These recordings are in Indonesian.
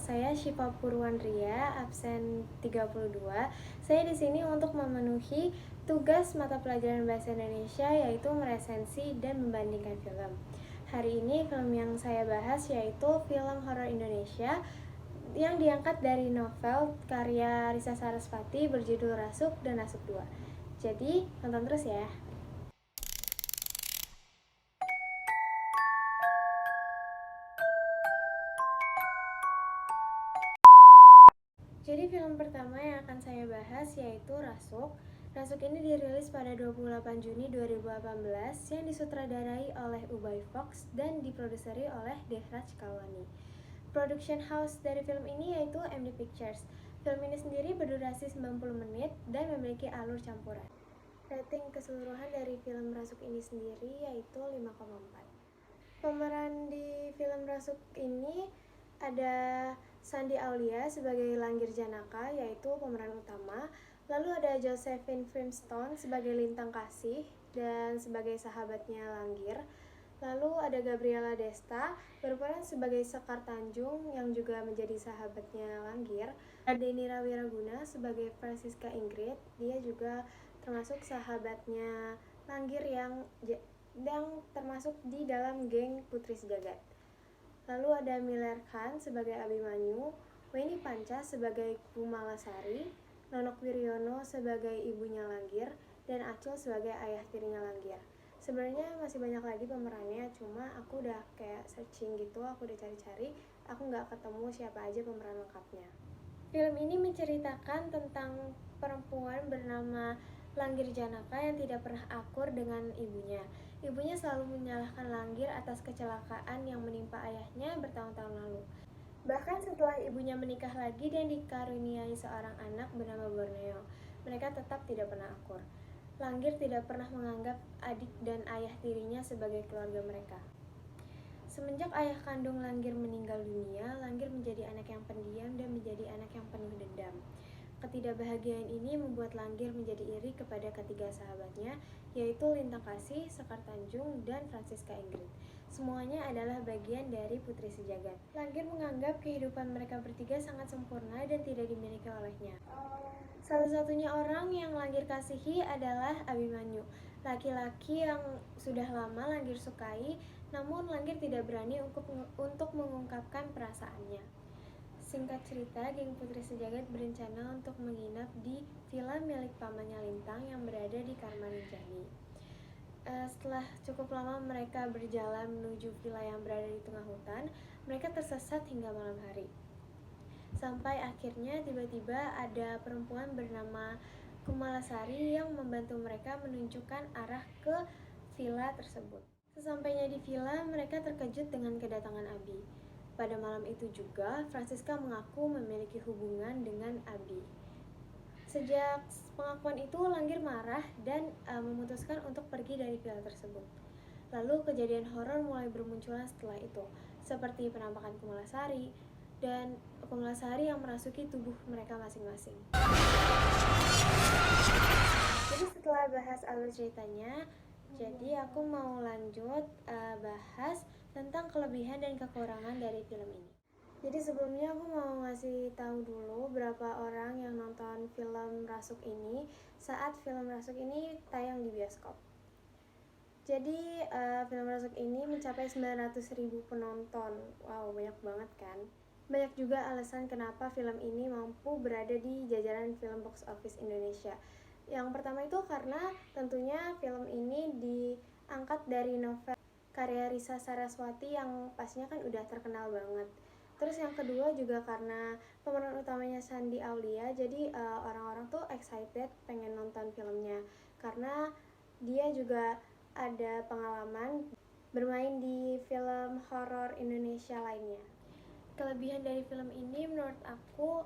saya Syifa Purwanria, absen 32. Saya di sini untuk memenuhi tugas mata pelajaran Bahasa Indonesia, yaitu meresensi dan membandingkan film. Hari ini film yang saya bahas yaitu film horor Indonesia yang diangkat dari novel karya Risa Sarasvati berjudul Rasuk dan Rasuk 2. Jadi, tonton terus ya. Jadi film pertama yang akan saya bahas yaitu Rasuk. Rasuk ini dirilis pada 28 Juni 2018 yang disutradarai oleh Ubay Fox dan diproduseri oleh Dehraj Kalwani. Production house dari film ini yaitu MD Pictures. Film ini sendiri berdurasi 90 menit dan memiliki alur campuran. Rating keseluruhan dari film Rasuk ini sendiri yaitu 5,4. Pemeran di film Rasuk ini ada Shandy Aulia sebagai Langgir Janaka, yaitu pemeran utama. Lalu ada Josephine Firestone sebagai Lintang Kasih dan sebagai sahabatnya Langgir. Lalu ada Gabriela Desta berperan sebagai Sekar Tanjung yang juga menjadi sahabatnya Langgir. Ada Denira Wiraguna sebagai Francisca Ingrid, dia juga termasuk sahabatnya Langgir yang termasuk di dalam geng Putri Sejagat. Lalu ada Miller Khan sebagai Abimanyu, Weni Panca sebagai Kumalasari, Nonok Wiryono sebagai ibunya Langgir, dan Acul sebagai ayah tirinya Langgir. Sebenarnya masih banyak lagi pemerannya, cuma aku udah kayak searching gitu, aku udah cari-cari, aku nggak ketemu siapa aja pemeran lengkapnya. Film ini menceritakan tentang perempuan bernama Langgir Janaka yang tidak pernah akur dengan ibunya. Ibunya selalu menyalahkan Langgir atas kecelakaan yang menimpa ayahnya bertahun-tahun lalu. Bahkan setelah ibunya menikah lagi dan dikaruniai seorang anak bernama Borneo, mereka tetap tidak pernah akur. Langgir tidak pernah menganggap adik dan ayah tirinya sebagai keluarga mereka. Semenjak ayah kandung Langgir meninggal dunia, Langgir menjadi anak yang pendiam dan menjadi anak yang penuh dendam. Ketidakbahagiaan ini membuat Langgir menjadi iri kepada ketiga sahabatnya, yaitu Lintang Kasih, Sekar Tanjung, dan Francisca Ingrid. Semuanya adalah bagian dari Putri Sejagat. Langgir menganggap kehidupan mereka bertiga sangat sempurna dan tidak dimiliki olehnya. Satu-satunya orang yang Langgir kasihi adalah Abimanyu, laki-laki yang sudah lama Langgir sukai, namun Langgir tidak berani untuk mengungkapkan perasaannya. Singkat cerita, geng Putri Sejagat berencana untuk menginap di villa milik pamannya Lintang yang berada di Karmaninjani. Setelah cukup lama mereka berjalan menuju villa yang berada di tengah hutan, mereka tersesat hingga malam hari. Sampai akhirnya tiba-tiba ada perempuan bernama Kumalasari yang membantu mereka menunjukkan arah ke villa tersebut. Sesampainya di villa, mereka terkejut dengan kedatangan Abi. Pada malam itu juga, Francisca mengaku memiliki hubungan dengan Abi. Sejak pengakuan itu, Langgir marah dan memutuskan untuk pergi dari villa tersebut. Lalu kejadian horor mulai bermunculan setelah itu, seperti penampakan Kumalasari dan Kumalasari yang merasuki tubuh mereka masing-masing. Jadi setelah bahas alur ceritanya, jadi aku mau lanjut bahas tentang kelebihan dan kekurangan dari film ini. Jadi sebelumnya aku mau ngasih tahu dulu berapa orang yang nonton film Rasuk ini saat film Rasuk ini tayang di bioskop. Jadi film Rasuk ini mencapai 900.000 penonton. Wow, banyak banget kan? Banyak juga alasan kenapa film ini mampu berada di jajaran film box office Indonesia. Yang pertama itu karena tentunya film ini diangkat dari novel karya Risa Sarasvati yang pastinya kan udah terkenal banget. Terus yang kedua juga karena pemeran utamanya Shandy Aulia, jadi orang-orang tuh excited pengen nonton filmnya karena dia juga ada pengalaman bermain di film horor Indonesia lainnya. Kelebihan dari film ini menurut aku,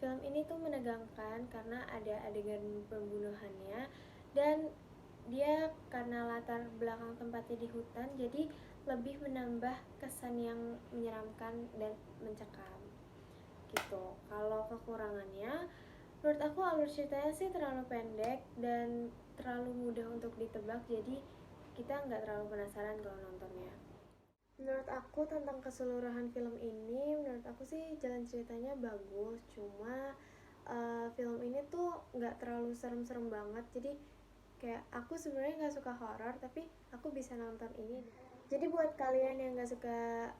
film ini tuh menegangkan karena ada adegan pembunuhannya dan dia karena latar belakang tempatnya di hutan, jadi lebih menambah kesan yang menyeramkan dan mencekam gitu. Kalau kekurangannya, menurut aku alur ceritanya sih terlalu pendek dan terlalu mudah untuk ditebak, jadi kita nggak terlalu penasaran kalau nontonnya. Menurut aku tentang keseluruhan film ini, menurut aku sih jalan ceritanya bagus, cuma film ini tuh nggak terlalu serem-serem banget, jadi kayak aku sebenarnya nggak suka horor tapi aku bisa nonton ini. Jadi buat kalian yang nggak suka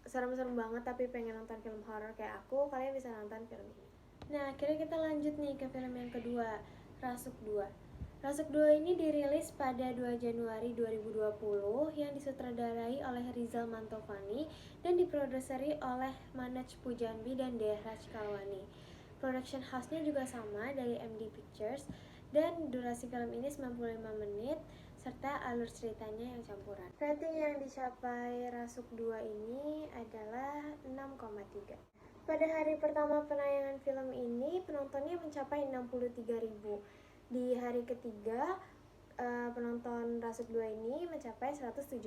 serem-serem banget tapi pengen nonton film horor kayak aku, kalian bisa nonton film ini. Nah, akhirnya kita lanjut nih ke film yang kedua, Rasuk 2. Rasuk 2 ini dirilis pada 2 Januari 2020 yang disutradarai oleh Rizal Mantovani dan diproduseri oleh Manoj Pujanbi dan Dehraj Kalwani. Production house-nya juga sama dari MD Pictures dan durasi film ini 95 menit serta alur ceritanya yang campuran. Rating yang dicapai Rasuk 2 ini adalah 6,3. Pada hari pertama penayangan film ini, penontonnya mencapai 63.000. Di hari ketiga, penonton Rasuk 2 ini mencapai 173.000.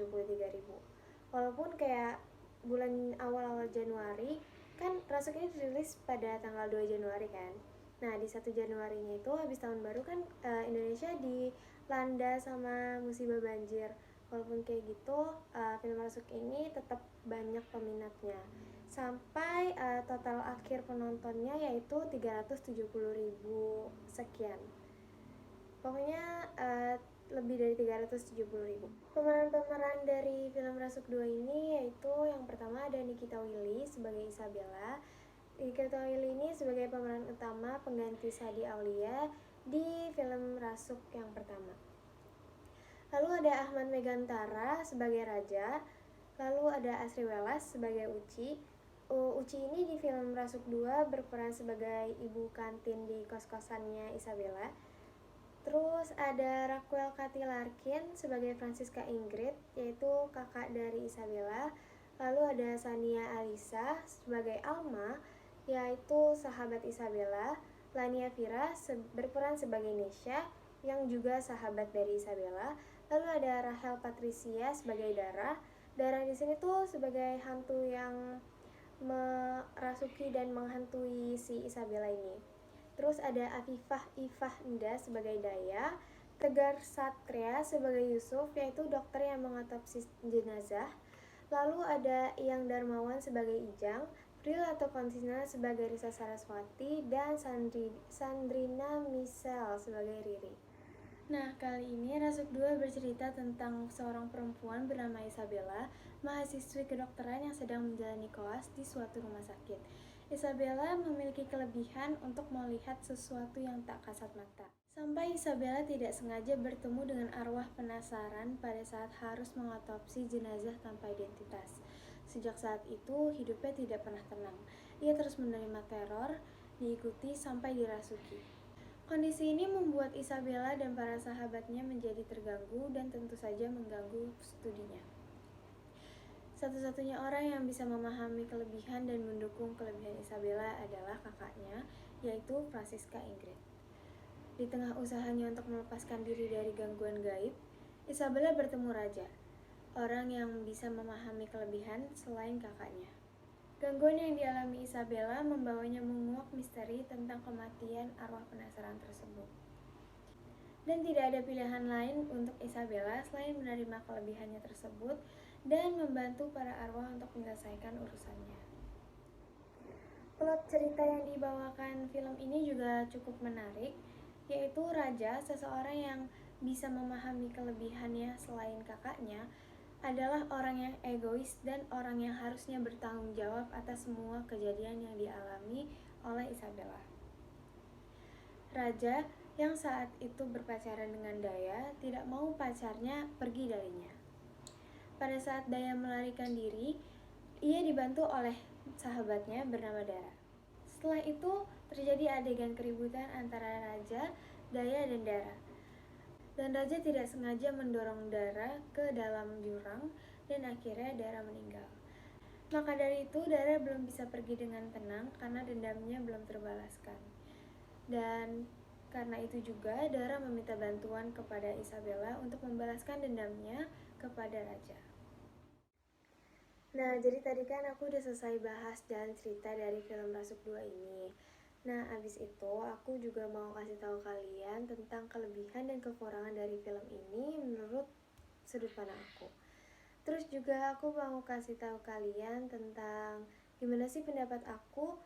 Walaupun kayak bulan awal-awal Januari, kan Rasuk ini dirilis pada tanggal 2 Januari kan. Nah, di 1 Januarinya itu habis tahun baru kan Indonesia dilanda sama musibah banjir. Walaupun kayak gitu, film Rasuk ini tetap banyak peminatnya. Sampai total akhir penontonnya yaitu 370.000 sekian. Pokoknya lebih dari 370.000. Pemeran-pemeran dari film Rasuk 2 ini yaitu yang pertama ada Nikita Willy sebagai Isabella. Nikita Willy ini sebagai pemeran utama pengganti Sadi Aulia di film Rasuk yang pertama. Lalu ada Ahmad Megantara sebagai Raja. Lalu ada Asri Welas sebagai Uci. Uci ini di film Rasuk 2 berperan sebagai ibu kantin di kos-kosannya Isabella. Terus ada Raquel Katy Larkin sebagai Francisca Ingrid, yaitu kakak dari Isabella. Lalu ada Sania Alisa sebagai Alma, yaitu sahabat Isabella. Lania Vira berperan sebagai Nesha, yang juga sahabat dari Isabella. Lalu ada Rachel Patricia sebagai Dara. Dara di sini tuh sebagai hantu yang merasuki dan menghantui si Isabella ini. Terus ada Afifah Nda sebagai Daya, Tegar Satria sebagai Yusuf, yaitu dokter yang mengotopsi jenazah. Lalu ada Iyang Darmawan sebagai Ijang, Pril atau Konsina sebagai Risa Saraswati, dan Sandrina Michelle sebagai Riri. Nah, kali ini Rasuk 2 bercerita tentang seorang perempuan bernama Isabella, mahasiswi kedokteran yang sedang menjalani koas di suatu rumah sakit. Isabella memiliki kelebihan untuk melihat sesuatu yang tak kasat mata. Sampai Isabella tidak sengaja bertemu dengan arwah penasaran pada saat harus mengotopsi jenazah tanpa identitas. Sejak saat itu, hidupnya tidak pernah tenang. Ia terus menerima teror, diikuti sampai dirasuki. Kondisi ini membuat Isabella dan para sahabatnya menjadi terganggu dan tentu saja mengganggu studinya. Satu-satunya orang yang bisa memahami kelebihan dan mendukung kelebihan Isabella adalah kakaknya, yaitu Francisca Ingrid. Di tengah usahanya untuk melepaskan diri dari gangguan gaib, Isabella bertemu Raja, orang yang bisa memahami kelebihan selain kakaknya. Gangguan yang dialami Isabella membawanya menguak misteri tentang kematian arwah penasaran tersebut. Dan tidak ada pilihan lain untuk Isabella selain menerima kelebihannya tersebut dan membantu para arwah untuk menyelesaikan urusannya. Plot cerita yang dibawakan film ini juga cukup menarik, yaitu Raja, seseorang yang bisa memahami kelebihannya selain kakaknya, adalah orang yang egois dan orang yang harusnya bertanggung jawab atas semua kejadian yang dialami oleh Isabella. Raja yang saat itu berpacaran dengan Daya tidak mau pacarnya pergi darinya. Pada saat Daya melarikan diri, ia dibantu oleh sahabatnya bernama Dara. Setelah itu terjadi adegan keributan antara Raja, Daya, dan Dara. Dan Raja tidak sengaja mendorong Dara ke dalam jurang dan akhirnya Dara meninggal. Maka dari itu Dara belum bisa pergi dengan tenang karena dendamnya belum terbalaskan. Dan karena itu juga Dara meminta bantuan kepada Isabella untuk membalaskan dendamnya kepada Raja. Nah, jadi tadi kan aku udah selesai bahas jalan cerita dari film Rasuk 2 ini. Nah, abis itu aku juga mau kasih tahu kalian tentang kelebihan dan kekurangan dari film ini menurut sudut pandang aku. Terus juga aku mau kasih tahu kalian tentang gimana sih pendapat aku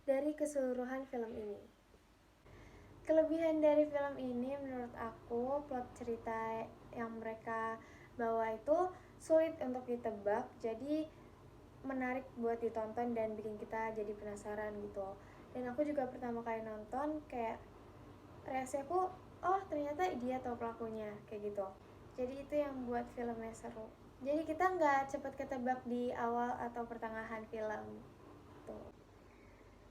dari keseluruhan film ini. Kelebihan dari film ini menurut aku, plot cerita yang mereka bawa itu sulit untuk ditebak, jadi menarik buat ditonton dan bikin kita jadi penasaran gitu. Dan aku juga pertama kali nonton kayak reaksi aku, oh ternyata dia tahu pelakunya, kayak gitu. Jadi itu yang buat filmnya seru. Jadi kita nggak cepet ketebak di awal atau pertengahan film tuh.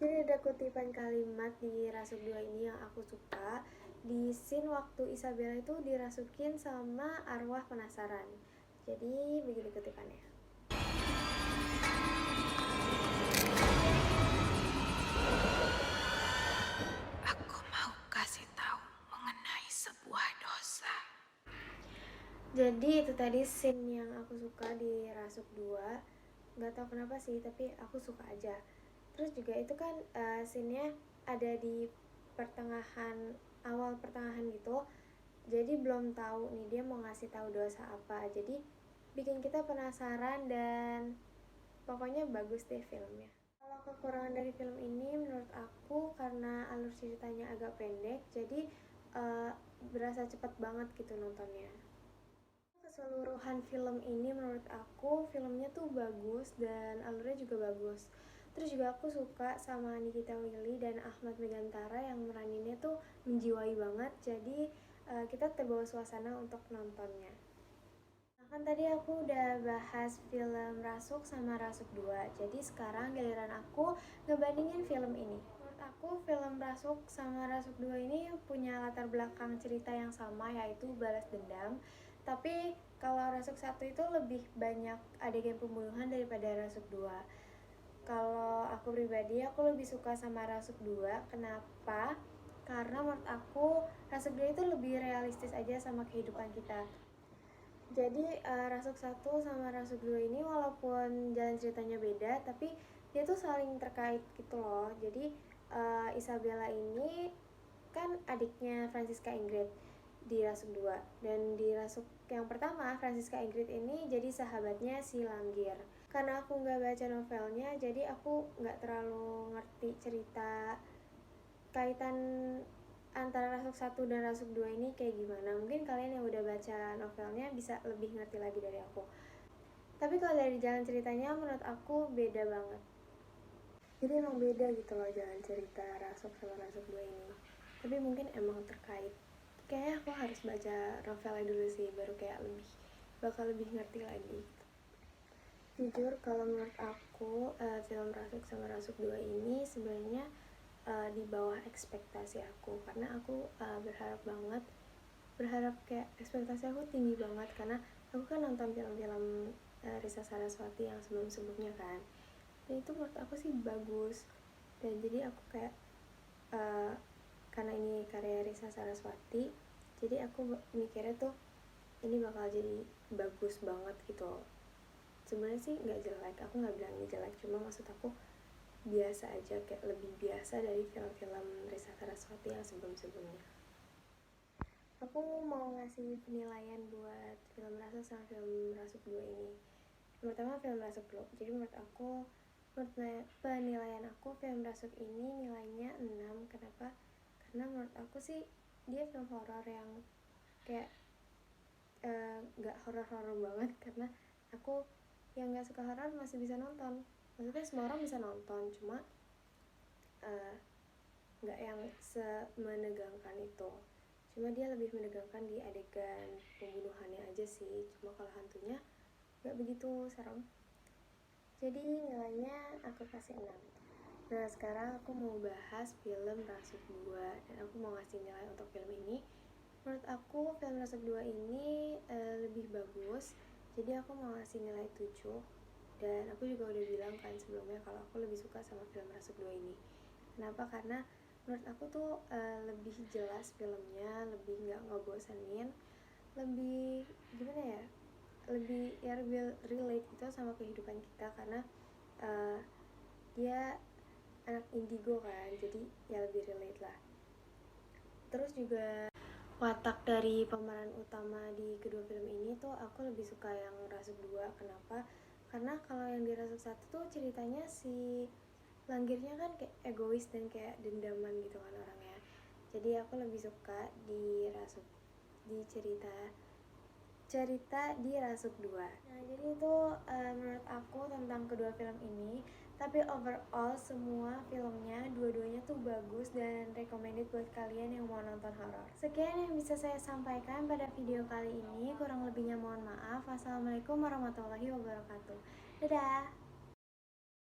Jadi ada kutipan kalimat di Rasuk 2 ini yang aku suka. Di scene waktu Isabella itu dirasukin sama arwah penasaran. Jadi begini kutipannya. Aku mau kasih tahu mengenai sebuah dosa. Jadi itu tadi scene yang aku suka di Rasuk 2. Gak tau kenapa sih, tapi aku suka aja. Terus juga itu kan scene-nya ada di pertengahan, awal pertengahan gitu. Jadi belum tahu nih dia mau ngasih tahu dosa apa. Jadi bikin kita penasaran dan pokoknya bagus deh filmnya. Kalau kekurangan dari film ini menurut aku karena alur ceritanya agak pendek, jadi berasa cepet banget gitu nontonnya. Keseluruhan film ini menurut aku filmnya tuh bagus dan alurnya juga bagus. Terus juga aku suka sama Nikita Willy dan Ahmad Megantara yang meraninnya tuh menjiwai banget, jadi kita terbawa suasana untuk nontonnya. Nah, kan tadi aku udah bahas film Rasuk sama Rasuk 2. Jadi sekarang giliran aku ngebandingin film ini. Menurut aku film Rasuk sama Rasuk 2 ini punya latar belakang cerita yang sama, yaitu balas dendam. Tapi kalau Rasuk 1 itu lebih banyak adegan pembunuhan daripada Rasuk 2. Kalau aku pribadi, aku lebih suka sama Rasuk 2. Kenapa? Karena menurut aku Rasuk 2 itu lebih realistis aja sama kehidupan kita. Jadi Rasuk 1 sama Rasuk 2 ini walaupun jalan ceritanya beda, tapi dia tuh saling terkait gitu loh. Jadi Isabella ini kan adiknya Francisca Ingrid di Rasuk 2. Dan di Rasuk yang pertama, Francisca Ingrid ini jadi sahabatnya si Langgir. Karena aku nggak baca novelnya, jadi aku nggak terlalu ngerti cerita kaitan antara Rasuk 1 dan Rasuk 2 ini kayak gimana. Mungkin kalian yang udah baca novelnya bisa lebih ngerti lagi dari aku. Tapi kalau dari jalan ceritanya menurut aku beda banget. Jadi emang beda gitu loh jalan cerita Rasuk sama Rasuk 2 ini. Tapi mungkin emang terkait. Kayaknya aku harus baca novelnya dulu sih, baru kayak bakal lebih ngerti lagi. Jujur kalau menurut aku film Rasuk sama Rasuk 2 ini sebenarnya di bawah ekspektasi aku, karena aku berharap kayak ekspektasi aku tinggi banget karena aku kan nonton film-film Risa Saraswati yang sebelum-sebelumnya kan, dan itu menurut aku sih bagus. Dan jadi aku kayak karena ini karya Risa Saraswati, jadi aku mikirnya tuh ini bakal jadi bagus banget gitu. Sebenarnya sih nggak jelek, aku nggak bilang ini jelek, cuma maksud aku biasa aja, kayak lebih biasa dari film-film Risa Saraswati yang sebelum-sebelumnya. Aku mau ngasih penilaian buat film Rasuk sama film Rasuk 2 ini. Pertama film Rasuk dulu. Jadi menurut penilaian aku film Rasuk ini nilainya 6. Kenapa? Karena menurut aku sih dia film horor yang kayak gak horor-horor banget, karena aku yang gak suka horor masih bisa nonton. Maksudnya semua orang bisa nonton, cuma nggak yang menegangkan itu. Cuma dia lebih menegangkan di adegan pembunuhannya aja sih. Cuma kalau hantunya nggak begitu serem. Jadi nilainya aku kasih 6. Nah sekarang aku mau bahas film Rasuk 2 dan aku mau ngasih nilai untuk film ini. Menurut aku film Rasuk 2 ini lebih bagus, jadi aku mau ngasih nilai 7. Dan aku juga udah bilang kan sebelumnya kalau aku lebih suka sama film Rasuk 2 ini. Kenapa? Karena menurut aku tuh lebih jelas filmnya, lebih nggak ngebosenin, lebih gimana ya, lebih relate gitu sama kehidupan kita, karena dia anak indigo kan, jadi ya lebih relate lah. Terus juga watak dari pemeran utama di kedua film ini tuh aku lebih suka yang Rasuk 2. Kenapa? Karena kalau yang di Rasuk 1 tuh ceritanya si Langgirnya kan kayak egois dan kayak dendaman gitu kan orangnya. Jadi aku lebih suka di cerita di Rasuk 2. Nah, jadi itu menurut aku tentang kedua film ini. Tapi overall semua filmnya dua-duanya tuh bagus dan recommended buat kalian yang mau nonton horor. Sekian yang bisa saya sampaikan pada video kali ini. Kurang lebihnya mohon maaf. Wassalamualaikum warahmatullahi wabarakatuh. Dadah.